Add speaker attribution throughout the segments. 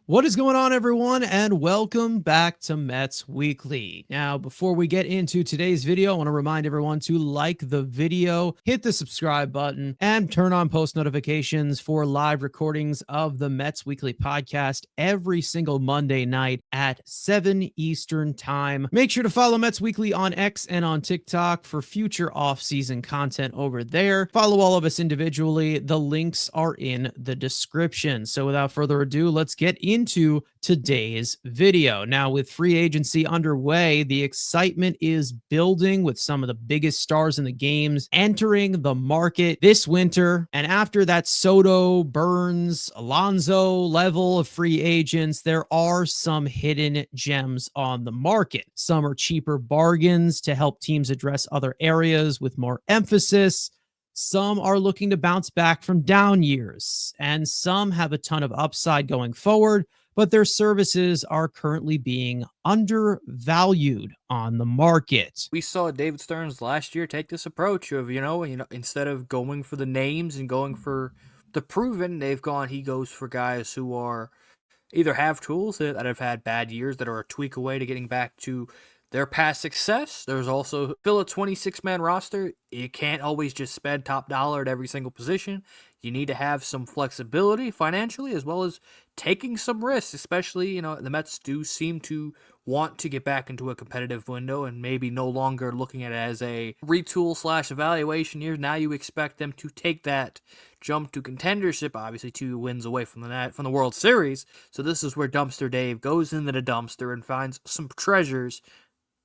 Speaker 1: What is going on, everyone, and welcome back to Mets Weekly. Now, before we get into today's video, I want to remind everyone to like the video, hit the subscribe button, and turn on post notifications for live recordings of the Mets Weekly podcast every single Monday night at 7 Eastern Time. Make sure to follow Mets Weekly on X and on TikTok for future off-season content over there. Follow all of us individually. The links are in the description. So without further ado, let's get into today's video. Now, with free agency underway, the excitement is building with some of the biggest stars in the games entering the market this winter. And after that Soto, Burns, Alonso level of free agents, there are some hidden gems on the market. Some are cheaper bargains to help teams address other areas with more emphasis. Some are looking to bounce back from down years, and some have a ton of upside going forward, but their services are currently being undervalued on the market.
Speaker 2: We saw David Stearns last year take this approach of, instead of going for the names and going for the proven, he goes for guys who are either have tools that have had bad years that are a tweak away to getting back to their past success. There's also fill a 26-man roster. You can't always just spend top dollar at every single position. You need to have some flexibility financially as well as taking some risks, especially, the Mets do seem to want to get back into a competitive window and maybe no longer looking at it as a retool/evaluation year. Now you expect them to take that jump to contendership, obviously 2 wins away from the World Series. So this is where Dumpster Dave goes into the dumpster and finds some treasures,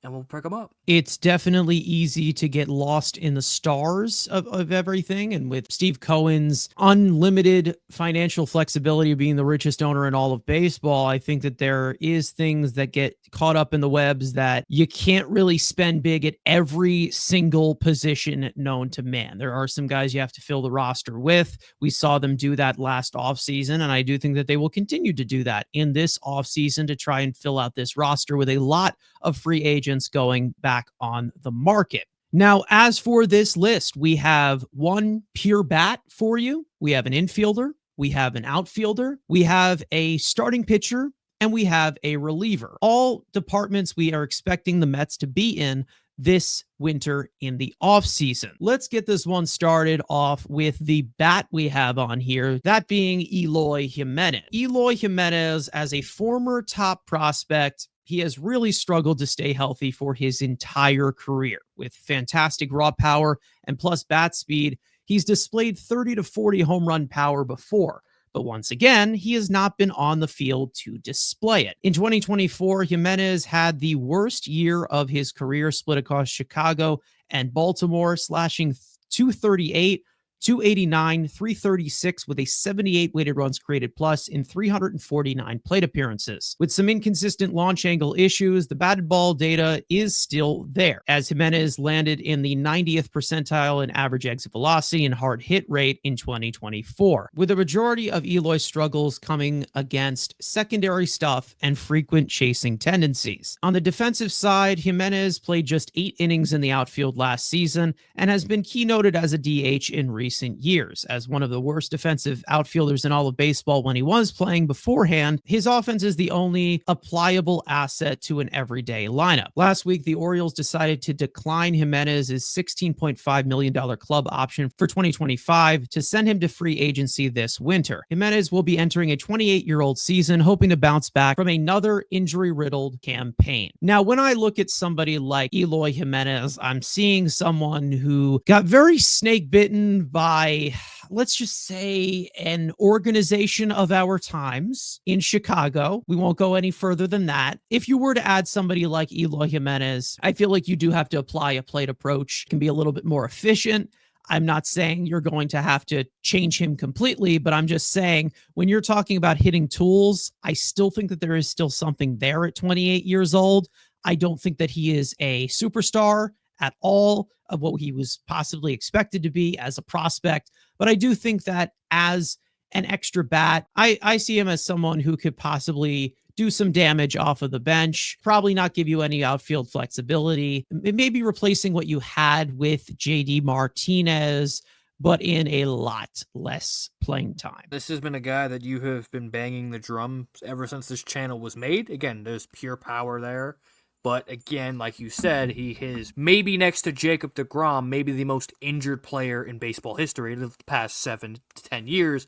Speaker 2: and we'll pick them up.
Speaker 1: It's definitely easy to get lost in the stars of everything. And with Steve Cohen's unlimited financial flexibility, being the richest owner in all of baseball, I think that there is things that get caught up in the webs that you can't really spend big at every single position known to man. There are some guys you have to fill the roster with. We saw them do that last offseason, and I do think that they will continue to do that in this offseason to try and fill out this roster with a lot of free agents going back on the market. Now, as for this list, we have one pure bat for you. We have an infielder, we have an outfielder, we have a starting pitcher, and we have a reliever. All departments we are expecting the Mets to be in this winter in the offseason. Let's get this one started off with the bat we have on here, that being Eloy Jimenez. Eloy Jimenez, as a former top prospect, he has really struggled to stay healthy for his entire career. With fantastic raw power and plus bat speed, he's displayed 30 to 40 home run power before. But once again, he has not been on the field to display it. In 2024, Jimenez had the worst year of his career, split across Chicago and Baltimore, slashing 238, 289, 336 with a 78 weighted runs created plus in 349 plate appearances. With some inconsistent launch angle issues, the batted ball data is still there, as Jimenez landed in the 90th percentile in average exit velocity and hard hit rate in 2024, with the majority of Eloy's struggles coming against secondary stuff and frequent chasing tendencies. On the defensive side, Jimenez played just 8 innings in the outfield last season and has been keynoted as a DH in recent years. As one of the worst defensive outfielders in all of baseball when he was playing beforehand, his offense is the only applicable asset to an everyday lineup. Last week, the Orioles decided to decline Jimenez's $16.5 million club option for 2025 to send him to free agency this winter. Jimenez will be entering a 28-year-old season, hoping to bounce back from another injury-riddled campaign. Now, when I look at somebody like Eloy Jimenez, I'm seeing someone who got very snake-bitten by, let's just say, an organization of our times in Chicago. We won't go any further than that. If you were to add somebody like Eloy Jimenez, I feel like you do have to apply a plate approach. It can be a little bit more efficient. I'm not saying you're going to have to change him completely, but I'm just saying when you're talking about hitting tools, I still think that there is still something there at 28 years old. I don't think that he is a superstar at all of what he was possibly expected to be as a prospect. But I do think that as an extra bat, I see him as someone who could possibly do some damage off of the bench, probably not give you any outfield flexibility, maybe replacing what you had with JD Martinez, but in a lot less playing time.
Speaker 2: This has been a guy that you have been banging the drum ever since this channel was made. Again, there's pure power there. But again, like you said, he is maybe next to Jacob deGrom, maybe the most injured player in baseball history in the past 7 to 10 years.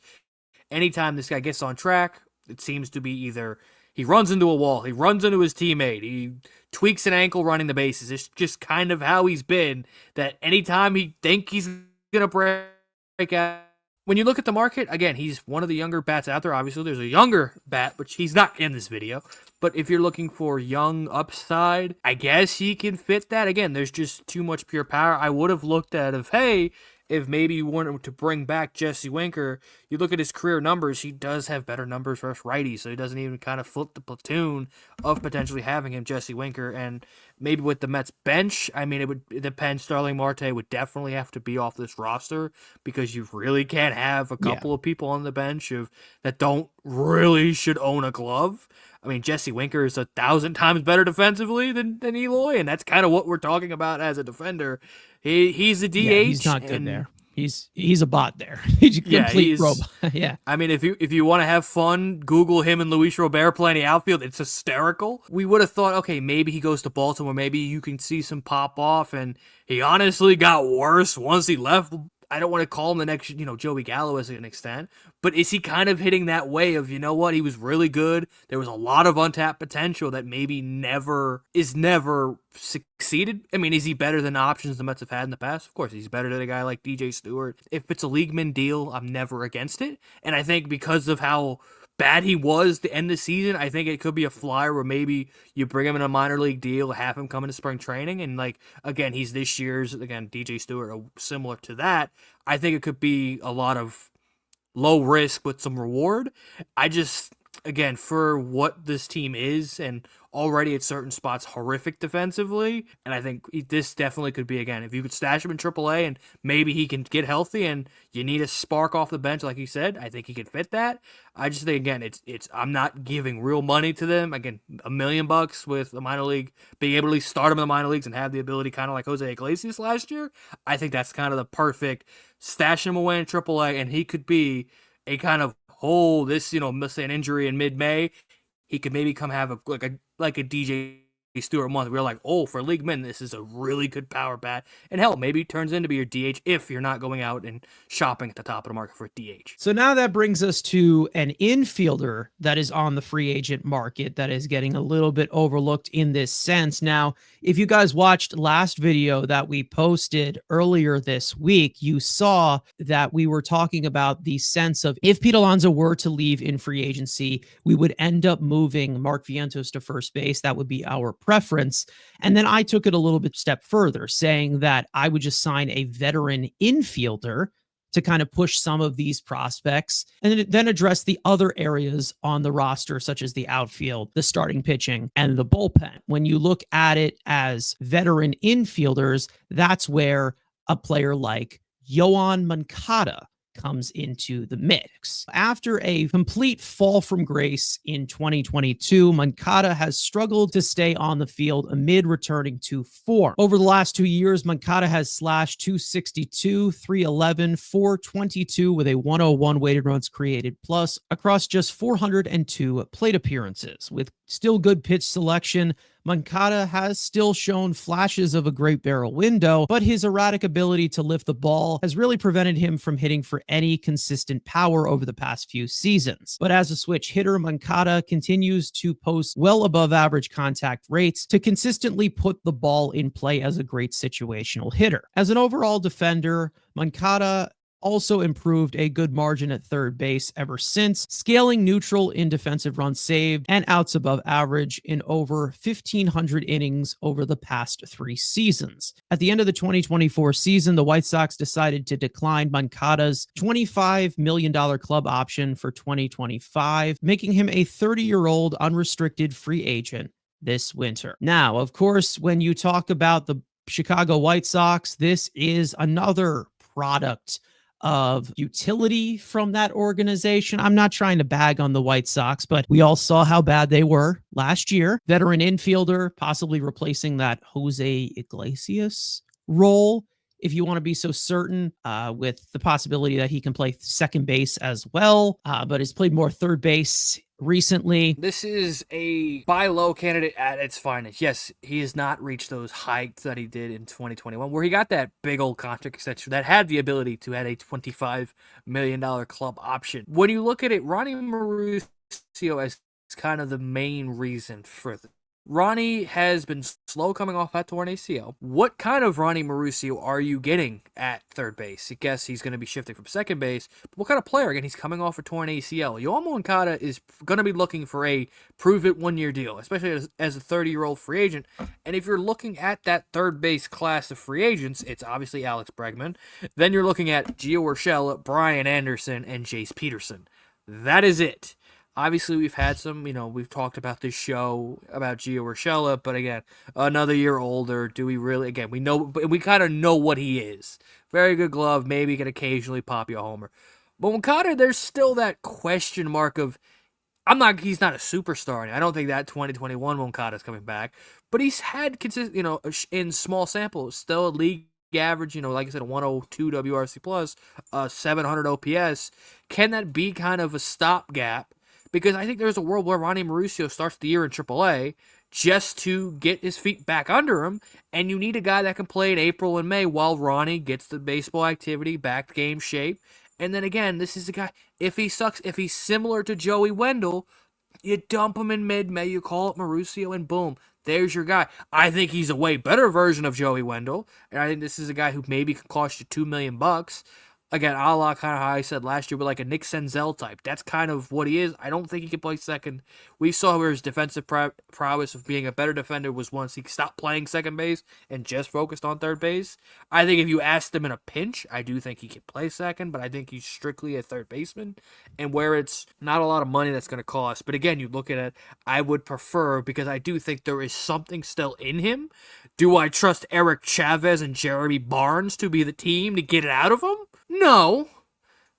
Speaker 2: Anytime this guy gets on track, it seems to be either he runs into a wall, he runs into his teammate, he tweaks an ankle running the bases. It's just kind of how he's been, that anytime he think he's going to break out. When you look at the market, again, he's one of the younger bats out there. Obviously, there's a younger bat, but he's not in this video. But if you're looking for young upside, I guess he can fit that. Again, there's just too much pure power. I would have looked at if maybe you wanted to bring back Jesse Winker, you look at his career numbers, he does have better numbers versus righties, so he doesn't even kind of flip the platoon of potentially having him, Jesse Winker. And maybe with the Mets bench, I mean, it depend. Starling Marte would definitely have to be off this roster, because you really can't have a couple of people on the bench that don't really should own a glove. I mean, Jesse Winker is 1,000 times better defensively than Eloy, and that's kind of what we're talking about as a defender. He's a DH.
Speaker 1: Yeah, he's not good there. He's a bot there. He's a complete robot. Yeah.
Speaker 2: I mean, if you want to have fun, Google him and Luis Robert playing the outfield. It's hysterical. We would have thought, okay, maybe he goes to Baltimore. Maybe you can see some pop off, and he honestly got worse once he left. I don't want to call him the next, Joey Gallo as an extent, but is he kind of hitting that way of, you know what, he was really good. There was a lot of untapped potential that maybe never succeeded. I mean, is he better than options the Mets have had in the past? Of course, he's better than a guy like DJ Stewart. If it's a leagueman deal, I'm never against it. And I think because of how bad he was to end the season, I think it could be a flyer where maybe you bring him in a minor league deal, have him come into spring training, and again, he's this year's, DJ Stewart, similar to that. I think it could be a lot of low risk with some reward. I just, again, for what this team is, and already at certain spots horrific defensively, and I think this definitely could be, again, if you could stash him in AAA and maybe he can get healthy and you need a spark off the bench, like you said, I think he could fit that. I just think, again, it's I'm not giving real money to them. Again, $1 million with the minor league, being able to start him in the minor leagues and have the ability, kind of like Jose Iglesias last year. I think that's kind of the perfect stash him away in AAA, and he could be a kind of let's say an injury in mid-May, he could maybe come have a DJ Stewart month. We're like, for league men, this is a really good power bat. And hell, maybe it turns into be your DH if you're not going out and shopping at the top of the market for a DH.
Speaker 1: So now that brings us to an infielder that is on the free agent market that is getting a little bit overlooked in this sense. Now, if you guys watched last video that we posted earlier this week, you saw that we were talking about the sense of if Pete Alonso were to leave in free agency, we would end up moving Mark Vientos to first base. That would be our preference. And then I took it a little bit step further, saying that I would just sign a veteran infielder to kind of push some of these prospects and then address the other areas on the roster, such as the outfield, the starting pitching, and the bullpen. When you look at it as veteran infielders, that's where a player like Yoan Moncada comes into the mix. After a complete fall from grace in 2022, Moncada has struggled to stay on the field amid returning to form. Over the last 2 years, Moncada has slashed 262, 311, 422 with a 101 weighted runs created plus across just 402 plate appearances. With still good pitch selection, Moncada has still shown flashes of a great barrel window, but his erratic ability to lift the ball has really prevented him from hitting for any consistent power over the past few seasons. But as a switch hitter, Moncada continues to post well above average contact rates to consistently put the ball in play as a great situational hitter. As an overall defender, Moncada also improved a good margin at third base ever since, scaling neutral in defensive runs saved and outs above average in over 1,500 innings over the past 3 seasons. At the end of the 2024 season, the White Sox decided to decline Moncada's $25 million club option for 2025, making him a 30-year-old unrestricted free agent this winter. Now, of course, when you talk about the Chicago White Sox, this is another product of utility from that organization. I'm not trying to bag on the White Sox, but we all saw how bad they were last year. Veteran infielder, possibly replacing that Jose Iglesias role if you want to be so certain, with the possibility that he can play second base as well, but has played more third base recently.
Speaker 2: This is a buy low candidate at its finest. Yes, he has not reached those heights that he did in 2021, where he got that big old contract extension that had the ability to add a $25 million club option. When you look at it, Ronnie Mauricio as kind of the main reason for this. Ronnie has been slow coming off that torn ACL. What kind of Ronnie Mauricio are you getting at third base? I guess he's going to be shifting from second base. But what kind of player? Again, he's coming off a torn ACL. Yoel Moncada is going to be looking for a prove-it one-year deal, especially as a 30-year-old free agent. And if you're looking at that third base class of free agents, it's obviously Alex Bregman. Then you're looking at Gio Urshela, Brian Anderson, and Jace Peterson. That is it. Obviously, we've had some, we've talked about this show about Gio Urshela, but again, another year older. Do we really? Again, we kind of know what he is. Very good glove, maybe can occasionally pop you a homer. But Moncada, there's still that question mark of, he's not a superstar. I don't think that 2021 Moncada is coming back, but he's had in small samples, still a league average, like I said, a 102 WRC plus, 700 OPS. Can that be kind of a stopgap? Because I think there's a world where Ronnie Mauricio starts the year in AAA just to get his feet back under him, and you need a guy that can play in April and May while Ronnie gets the baseball activity back to game shape. And then again, this is a guy, if he sucks, if he's similar to Joey Wendell, you dump him in mid-May, you call it Mauricio, and boom, there's your guy. I think he's a way better version of Joey Wendell, and I think this is a guy who maybe could cost you $2 million. Again, a la kind of how I said last year, but like a Nick Senzel type. That's kind of what he is. I don't think he can play second. We saw where his defensive prowess of being a better defender was once he stopped playing second base and just focused on third base. I think if you asked him in a pinch, I do think he can play second, but I think he's strictly a third baseman. And where it's not a lot of money that's going to cost. But again, you look at it, I would prefer, because I do think there is something still in him. Do I trust Eric Chavez and Jeremy Barnes to be the team to get it out of him? No.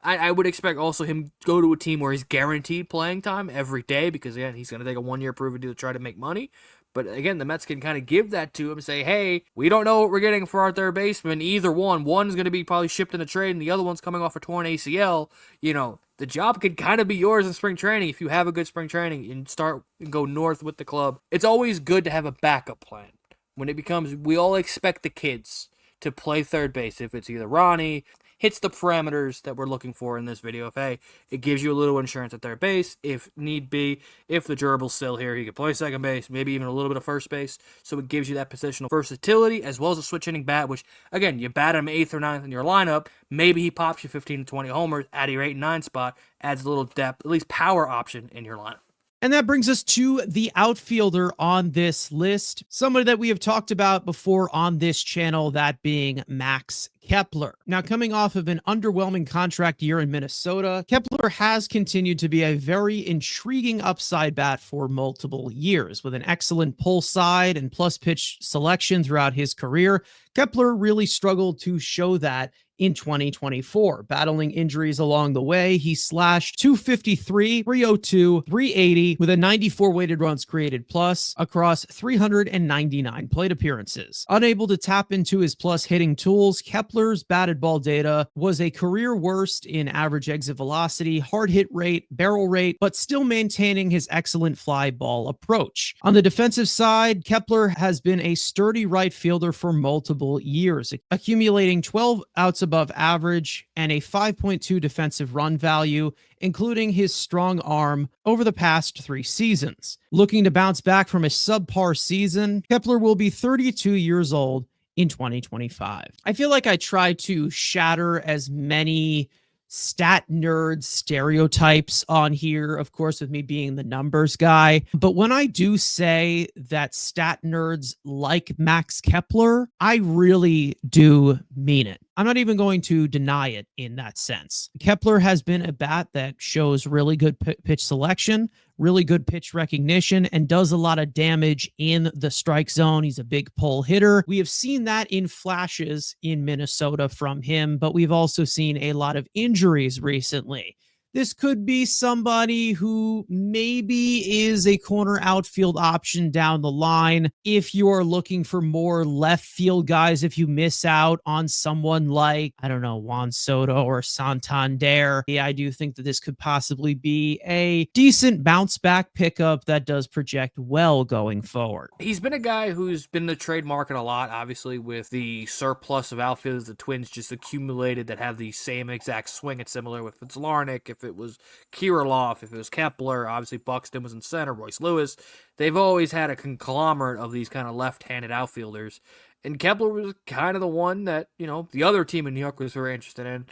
Speaker 2: I would expect also him to go to a team where he's guaranteed playing time every day, because again, he's going to take a 1-year proven deal to try to make money. But again, the Mets can kind of give that to him and say, hey, we don't know what we're getting for our third baseman. Either one's going to be probably shipped in a trade, and the other one's coming off a torn ACL. The job could kind of be yours in spring training if you have a good spring training and start and go north with the club. It's always good to have a backup plan. When it becomes, we all expect the kids to play third base. If it's either Ronnie, hits the parameters that we're looking for in this video. If, hey, it gives you a little insurance at third base. If need be, if the gerbil's still here, he can play second base, maybe even a little bit of first base. So it gives you that positional versatility as well as a switch hitting bat, which, again, you bat him 8th or 9th in your lineup. Maybe he pops you 15 to 20 homers at your 8 and 9 spot, adds a little depth, at least power option in your lineup.
Speaker 1: And that brings us to the outfielder on this list, somebody that we have talked about before on this channel, that being Max Kepler. Now, coming off of an underwhelming contract year in Minnesota, Kepler has continued to be a very intriguing upside bat for multiple years. With an excellent pull side and plus pitch selection throughout his career, Kepler really struggled to show that in 2024. Battling injuries along the way, he slashed 253, 302, 380 with a 94 weighted runs created plus across 399 plate appearances. Unable to tap into his plus hitting tools, Kepler's batted ball data was a career worst in average exit velocity, hard hit rate, barrel rate, but still maintaining his excellent fly ball approach. On the defensive side, Kepler has been a sturdy right fielder for multiple years, accumulating 12 outs above average and a 5.2 defensive run value, including his strong arm over the past 3 seasons. Looking to bounce back from a subpar season, Kepler will be 32 years old in 2025. I feel like I try to shatter as many stat nerd stereotypes on here, of course, with me being the numbers guy. But when I do say that stat nerds like Max Kepler, I really do mean it. I'm not even going to deny it in that sense. Kepler has been a bat that shows really good pitch selection, really good pitch recognition, and does a lot of damage in the strike zone. He's a big pull hitter. We have seen that in flashes in Minnesota from him, but we've also seen a lot of injuries recently. this could be somebody who maybe is a corner outfield option down the line. If you're looking for more left field guys, if you miss out on someone like, I don't know, Juan Soto or Santander, yeah, I do think that this could possibly be a decent bounce back pickup that does project well going forward.
Speaker 2: He's been a guy who's been in the trade market a lot, obviously, with the surplus of outfielders the Twins just accumulated that have the same exact swing. It's similar with Fitzlarnick, if it was Kirilloff, if it was Kepler, obviously Buxton was in center, Royce Lewis. They've always had a conglomerate of these kind of left-handed outfielders. And Kepler was kind of the one that, the other team in New York was very interested in.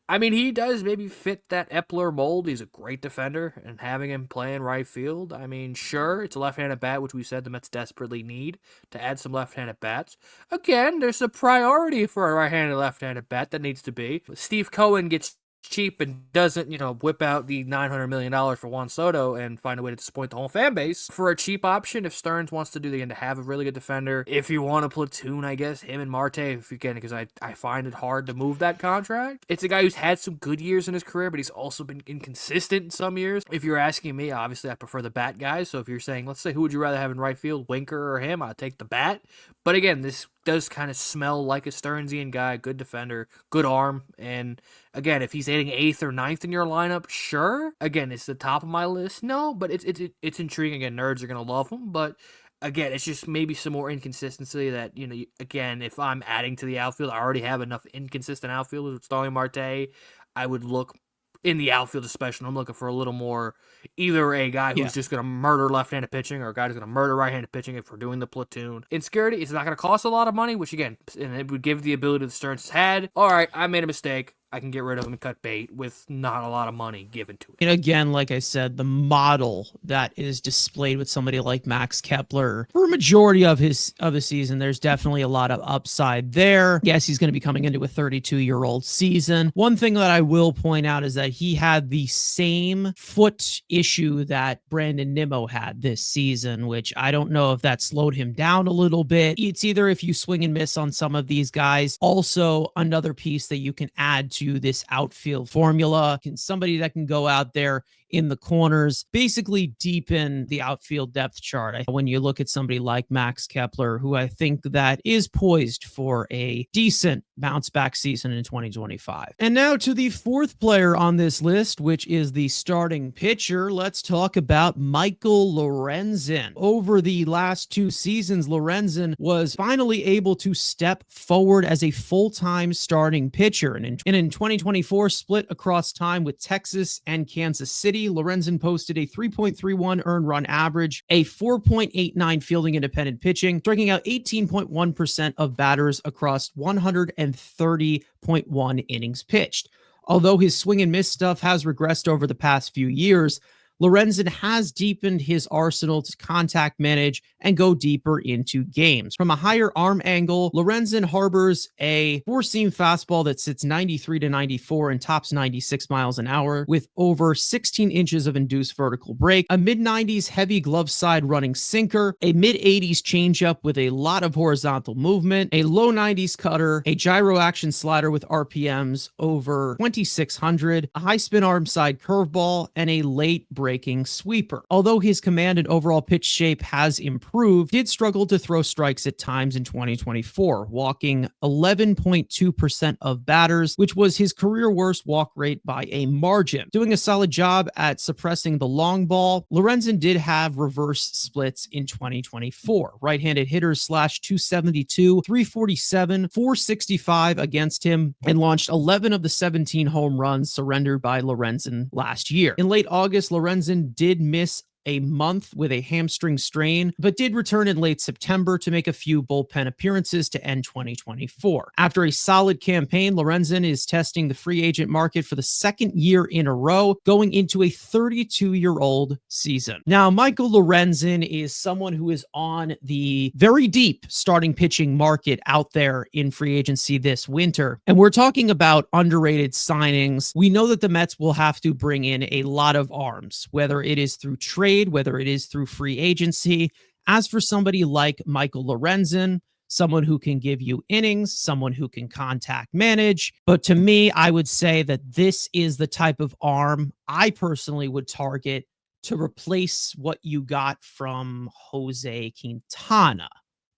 Speaker 2: I mean, he does maybe fit that Epler mold. He's a great defender, and having him play in right field, I mean, sure, it's a left-handed bat, which we said the Mets desperately need to add some left-handed bats. Again, there's a priority for a right-handed, left-handed bat that needs to be. Steve Cohen gets cheap and doesn't, whip out the $900 million for Juan Soto and find a way to disappoint the whole fan base. For a cheap option, if Stearns wants to do the end to have a really good defender, if you want a platoon, I guess, him and Marte, if you can, because I find it hard to move that contract. It's a guy who's had some good years in his career, but he's also been inconsistent in some years. If you're asking me, obviously I prefer the bat guys, so if you're saying, let's say, who would you rather have in right field, Winker or him, I'd take the bat. But again, this does kind of smell like a Stearnsian guy, good defender, good arm, and again, if he's hitting 8th or 9th in your lineup, sure. Again, it's the top of my list, no, but it's intriguing, and nerds are gonna love him. But again, it's just maybe some more inconsistency that again, if I'm adding to the outfield, I already have enough inconsistent outfielders with Starling Marte. I would look in the outfield, especially. I'm looking for a little more, either a guy who's just going to murder left-handed pitching or a guy who's going to murder right-handed pitching if we're doing the platoon. In security, it's not going to cost a lot of money, which again, and it would give the ability the Stearns had. All right, I made a mistake. I can get rid of him and cut bait with not a lot of money given to it.
Speaker 1: And again, like I said, the model that is displayed with somebody like Max Kepler for a majority of the season, there's definitely a lot of upside there. Yes, he's going to be coming into a 32-year-old season. One thing that I will point out is that he had the same foot issue that Brandon Nimmo had this season, which I don't know if that slowed him down a little bit. It's either if you swing and miss on some of these guys. Also, another piece that you can add to this outfield formula, somebody that can go out there in the corners, basically deepen the outfield depth chart. When you look at somebody like Max Kepler, who I think that is poised for a decent bounce back season in 2025. And now to the fourth player on this list, which is the starting pitcher. Let's talk about Michael Lorenzen. Over the last 2 seasons, Lorenzen was finally able to step forward as a full-time starting pitcher. And in 2024, split across time with Texas and Kansas City, Lorenzen posted a 3.31 earned run average, a 4.89 fielding independent pitching, striking out 18.1% of batters across 130.1 innings pitched. Although his swing and miss stuff has regressed over the past few years, Lorenzen has deepened his arsenal to contact manage and go deeper into games. From a higher arm angle, Lorenzen harbors a four-seam fastball that sits 93 to 94 and tops 96 miles an hour with over 16 inches of induced vertical break, a mid-90s heavy glove side running sinker, a mid-80s changeup with a lot of horizontal movement, a low 90s cutter, a gyro action slider with RPMs over 2,600, a high spin arm side curveball, and a late breaking sweeper. Although his command and overall pitch shape has improved, did struggle to throw strikes at times in 2024, walking 11.2% of batters, which was his career worst walk rate by a margin. Doing a solid job at suppressing the long ball, Lorenzen did have reverse splits in 2024. Right-handed hitters slashed 272, 347, 465 against him, and launched 11 of the 17 home runs surrendered by Lorenzen last year. In late August, Lorenzen did miss a month with a hamstring strain, but did return in late September to make a few bullpen appearances to end 2024. After a solid campaign, Lorenzen is testing the free agent market for the second year in a row, going into a 32-year-old season. Now, Michael Lorenzen is someone who is on the very deep starting pitching market out there in free agency this winter. And we're talking about underrated signings. We know that the Mets will have to bring in a lot of arms, whether it is through trade, whether it is through free agency. As for somebody like Michael Lorenzen, someone who can give you innings, someone who can contact manage. But to me, I would say that this is the type of arm I personally would target to replace what you got from Jose Quintana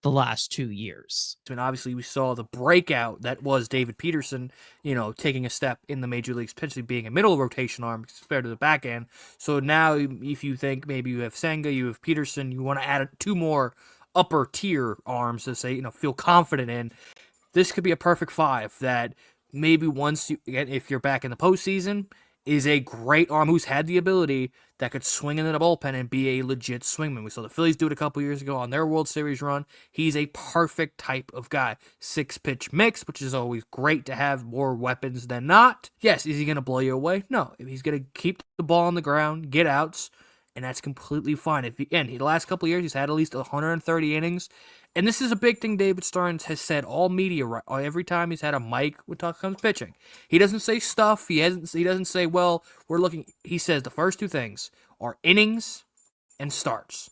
Speaker 1: the last 2 years.
Speaker 2: I mean, obviously, we saw the breakout that was David Peterson, taking a step in the major leagues, potentially being a middle rotation arm compared to the back end. So now, if you think maybe you have Senga, you have Peterson, you want to add 2 more upper tier arms to say, feel confident in, this could be a perfect 5 that maybe once you, again, if you're back in the postseason, is a great arm who's had the ability that could swing into the bullpen and be a legit swingman. We saw the Phillies do it a couple years ago on their World Series run. He's a perfect type of guy. 6-pitch mix, which is always great to have more weapons than not. Yes, is he going to blow you away? No. He's going to keep the ball on the ground, get outs, and that's completely fine. The last couple of years, he's had at least 130 innings. And this is a big thing David Stearns has said all media, every time he's had a mic when talk comes pitching. He doesn't say stuff. He doesn't say, well, we're looking. He says the first 2 things are innings and starts.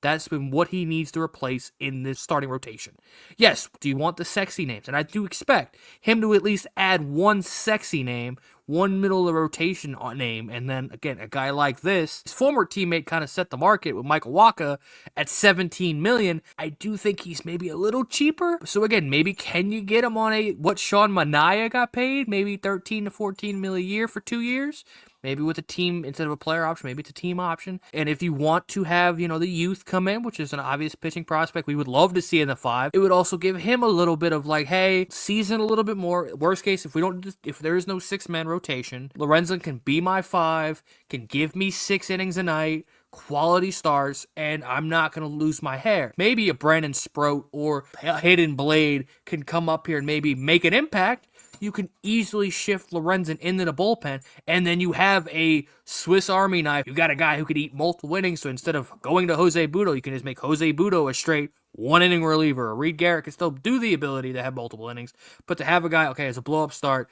Speaker 2: That's been what he needs to replace in this starting rotation. Yes, do you want the sexy names? And I do expect him to at least add 1 sexy name, 1 middle of the rotation name, and then, again, a guy like this. His former teammate kind of set the market with Michael Wacha at $17 million. I do think he's maybe a little cheaper. So, again, maybe can you get him on what Sean Manaea got paid? Maybe $13 to $14 million a year for 2 years? Maybe with a team instead of a player option, maybe it's a team option. And if you want to have, the youth come in, which is an obvious pitching prospect we would love to see in the 5, it would also give him a little bit of hey, season a little bit more. Worst case, if there is no 6-man rotation, Lorenzen can be my 5, can give me 6 innings a night, quality starts, and I'm not going to lose my hair. Maybe a Brandon Sproat or a Hayden Blade can come up here and maybe make an impact. You can easily shift Lorenzen into the bullpen, and then you have a Swiss Army knife. You got a guy who could eat multiple innings, so instead of going to Jose Butto, you can just make Jose Butto a straight 1-inning reliever. Reed Garrett can still do the ability to have multiple innings, but to have a guy, as a blow-up start,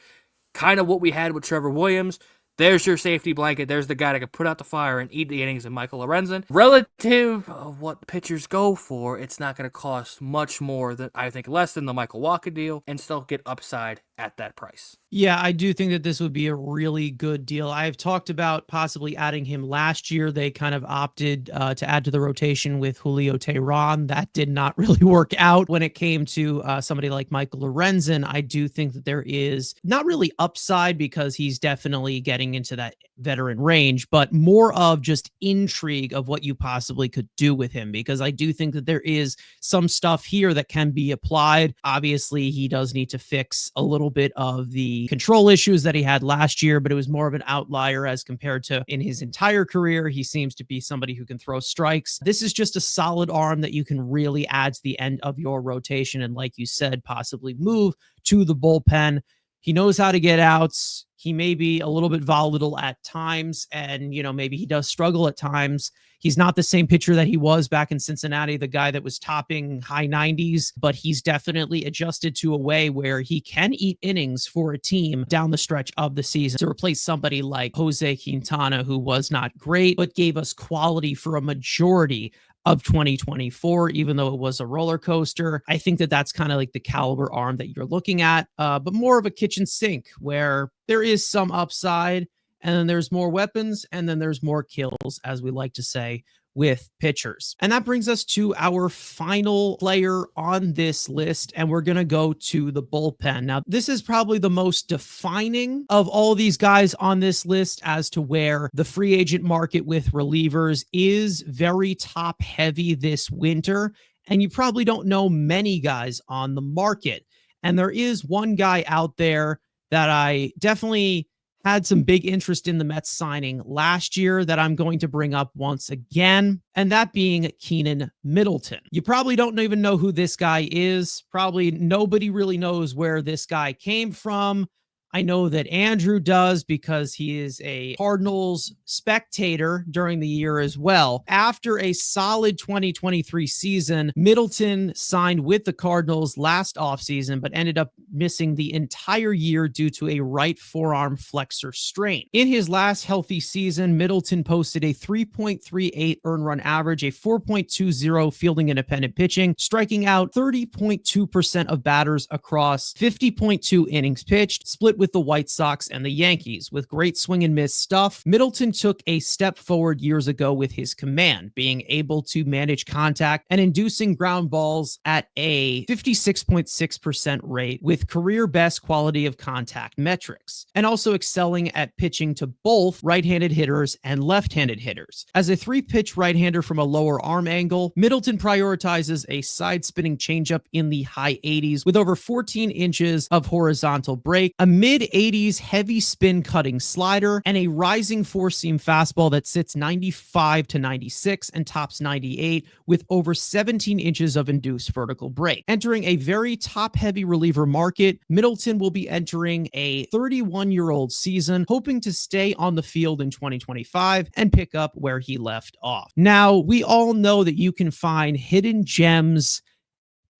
Speaker 2: kind of what we had with Trevor Williams, there's your safety blanket. There's the guy that can put out the fire and eat the innings in Michael Lorenzen. Relative of what pitchers go for, it's not going to cost much more than, I think, less than the Michael Wacha deal, and still get upside at that price.
Speaker 1: Yeah, I do think that this would be a really good deal. I've talked about possibly adding him last year. They kind of opted to add to the rotation with Julio Teheran. That did not really work out when it came to somebody like Michael Lorenzen. I do think that there is not really upside because he's definitely getting into that veteran range, but more of just intrigue of what you possibly could do with him, because I do think that there is some stuff here that can be applied. Obviously, he does need to fix a little bit of the control issues that he had last year, but it was more of an outlier as compared to in his entire career. He seems to be somebody who can throw strikes. This is just a solid arm that you can really add to the end of your rotation. And like you said, possibly move to the bullpen. He knows how to get outs. He may be a little bit volatile at times, and, maybe he does struggle at times. He's not the same pitcher that he was back in Cincinnati, the guy that was topping high 90s, but he's definitely adjusted to a way where he can eat innings for a team down the stretch of the season to replace somebody like Jose Quintana, who was not great, but gave us quality for a majority of 2024, even though it was a roller coaster. I think that that's kind of like the caliber arm that you're looking at, but more of a kitchen sink where there is some upside, and then there's more weapons, and then there's more kills, as we like to say, with pitchers. And that brings us to our final player on this list, and we're going to go to the bullpen. Now, this is probably the most defining of all these guys on this list as to where the free agent market with relievers is very top heavy this winter, and you probably don't know many guys on the market. And there is one guy out there that I definitely had some big interest in the Mets signing last year that I'm going to bring up once again, and that being Keenan Middleton. You probably don't even know who this guy is. Probably nobody really knows where this guy came from. I know that Andrew does because he is a Cardinals spectator during the year as well. After a solid 2023 season, Middleton signed with the Cardinals last offseason, but ended up missing the entire year due to a right forearm flexor strain. In his last healthy season, Middleton posted a 3.38 earned run average, a 4.20 fielding independent pitching, striking out 30.2% of batters across 50.2 innings pitched, split with the White Sox and the Yankees. With great swing and miss stuff, Middleton took a step forward years ago with his command, being able to manage contact and inducing ground balls at a 56.6% rate with career best quality of contact metrics, and also excelling at pitching to both right-handed hitters and left-handed hitters. As a three-pitch right-hander from a lower arm angle, Middleton prioritizes a side-spinning changeup in the high 80s with over 14 inches of horizontal break, a mid-80s heavy spin cutting slider, and a rising four-seam fastball that sits 95 to 96 and tops 98 with over 17 inches of induced vertical break. Entering a very top-heavy reliever market, Middleton will be entering a 31-year-old season, hoping to stay on the field in 2025 and pick up where he left off. Now, we all know that you can find hidden gems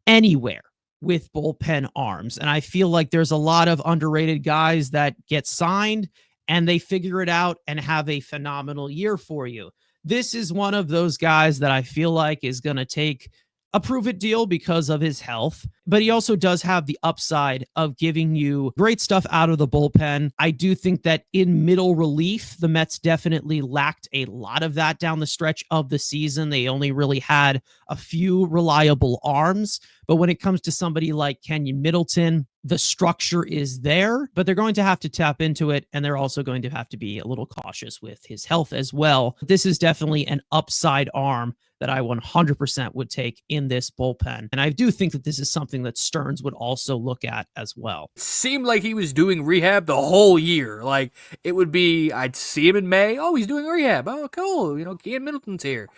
Speaker 1: anywhere with bullpen arms. And I feel like there's a lot of underrated guys that get signed and they figure it out and have a phenomenal year for you. This is one of those guys that I feel like is going to take a prove it deal because of his health, but he also does have the upside of giving you great stuff out of the bullpen. I do think that in middle relief, the Mets definitely lacked a lot of that down the stretch of the season. They only really had a few reliable arms, but when it comes to somebody like Kenyon Middleton, the structure is there, but they're going to have to tap into it, and they're also going to have to be a little cautious with his health as well. This is definitely an upside arm that I 100% would take in this bullpen. And I do think that this is something that Stearns would also look at as well.
Speaker 2: It seemed like he was doing rehab the whole year. Like, it would be, I'd see him in May. Oh, he's doing rehab. Oh, cool. Ian Middleton's here.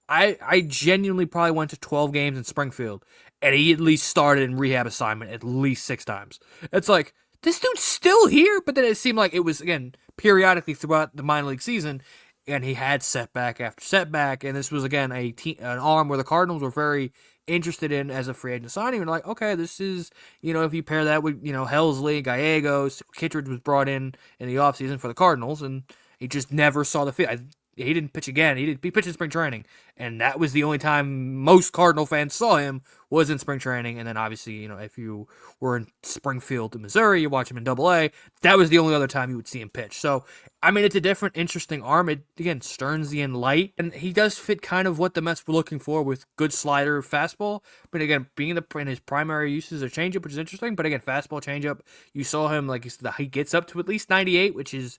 Speaker 2: I genuinely probably went to 12 games in Springfield, and he at least started in rehab assignment at least 6 times. It's like, this dude's still here, but then it seemed like it was, again, periodically throughout the minor league season, and he had setback after setback, and this was, again, an arm where the Cardinals were very interested in as a free agent signing. And like, okay, this is, if you pair that with, Helsley, Gallegos, Kittredge was brought in the offseason for the Cardinals, and he just never saw the field. He didn't pitch again. He pitched in spring training, and that was the only time most Cardinal fans saw him was in spring training. And then obviously, if you were in Springfield, Missouri, you watch him in Double-A. That was the only other time you would see him pitch. So, I mean, it's a different, interesting arm. It again Stearnsian light, and he does fit kind of what the Mets were looking for with good slider, fastball. But again, being in his primary uses a changeup, which is interesting. But again, fastball, changeup. You saw him like he gets up to at least 98, which is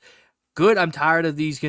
Speaker 2: good. I'm tired of these, he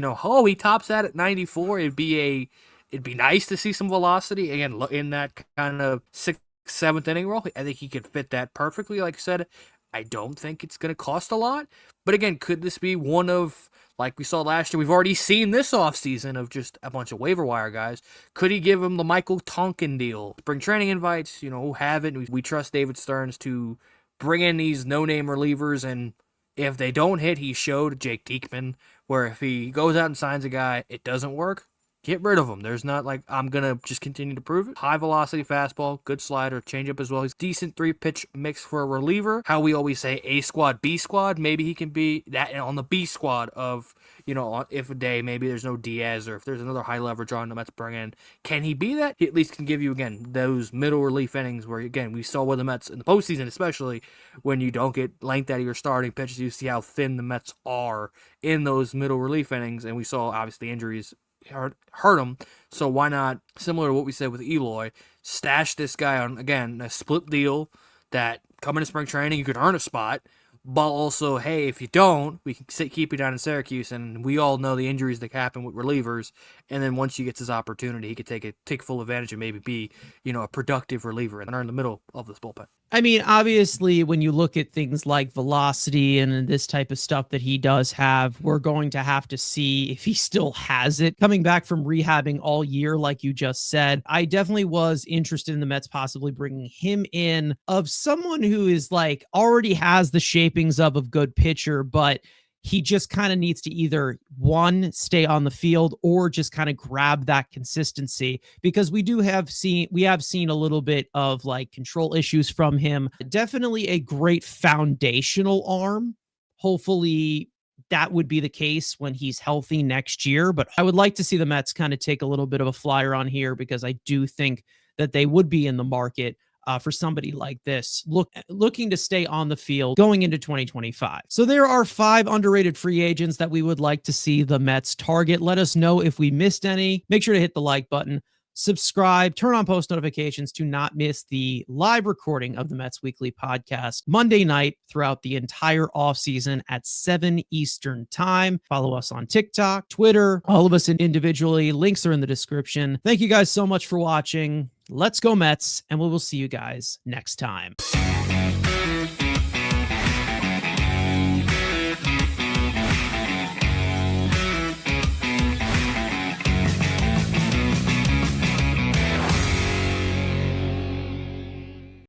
Speaker 2: tops that at 94. It'd be nice to see some velocity again in that kind of 6th, 7th inning role. I think he could fit that perfectly. Like I said, I don't think it's going to cost a lot. But again, could this be one of, like we saw last year, we've already seen this offseason of just a bunch of waiver wire guys. Could he give him the Michael Tonkin deal? Spring training invites, who have it. We trust David Stearns to bring in these no-name relievers, and if they don't hit, he showed Jake Diekman, where if he goes out and signs a guy, it doesn't work, get rid of him. There's not like, I'm going to just continue to prove it. High velocity fastball, good slider, changeup as well. He's decent 3-pitch mix for a reliever. How we always say A squad, B squad. Maybe he can be that on the B squad of, if a day maybe there's no Diaz, or if there's another high leverage on the Mets bring in. Can he be that? He at least can give you, again, those middle relief innings where, again, we saw with the Mets in the postseason, especially when you don't get length out of your starting pitches, you see how thin the Mets are in those middle relief innings. And we saw, obviously, injuries hurt him. So why not, similar to what we said with Eloy, stash this guy on, again, a split deal that coming to spring training, you could earn a spot, but also, hey, if you don't, we can keep you down in Syracuse, and we all know the injuries that happen with relievers, and then once he gets his opportunity, he could take full advantage and maybe be, a productive reliever and earn the middle of this bullpen.
Speaker 1: I mean, obviously, when you look at things like velocity and this type of stuff that he does have, we're going to have to see if he still has it. Coming back from rehabbing all year, like you just said, I definitely was interested in the Mets possibly bringing him in of someone who is like already has the shape shapings of a good pitcher, but he just kind of needs to either one, stay on the field, or just kind of grab that consistency, because we have seen a little bit of like control issues from him. Definitely a great foundational arm. Hopefully that would be the case when he's healthy next year, but I would like to see the Mets kind of take a little bit of a flyer on here, because I do think that they would be in the market for somebody like this, looking to stay on the field going into 2025. So there are 5 underrated free agents that we would like to see the Mets target. Let us know if we missed any. Make sure to hit the like button, subscribe, turn on post notifications to not miss the live recording of the Mets Weekly Podcast Monday night throughout the entire offseason at 7 Eastern time. Follow us on TikTok, Twitter, all of us individually. Links are in the description. Thank you guys so much for watching. Let's go Mets, and we will see you guys next time.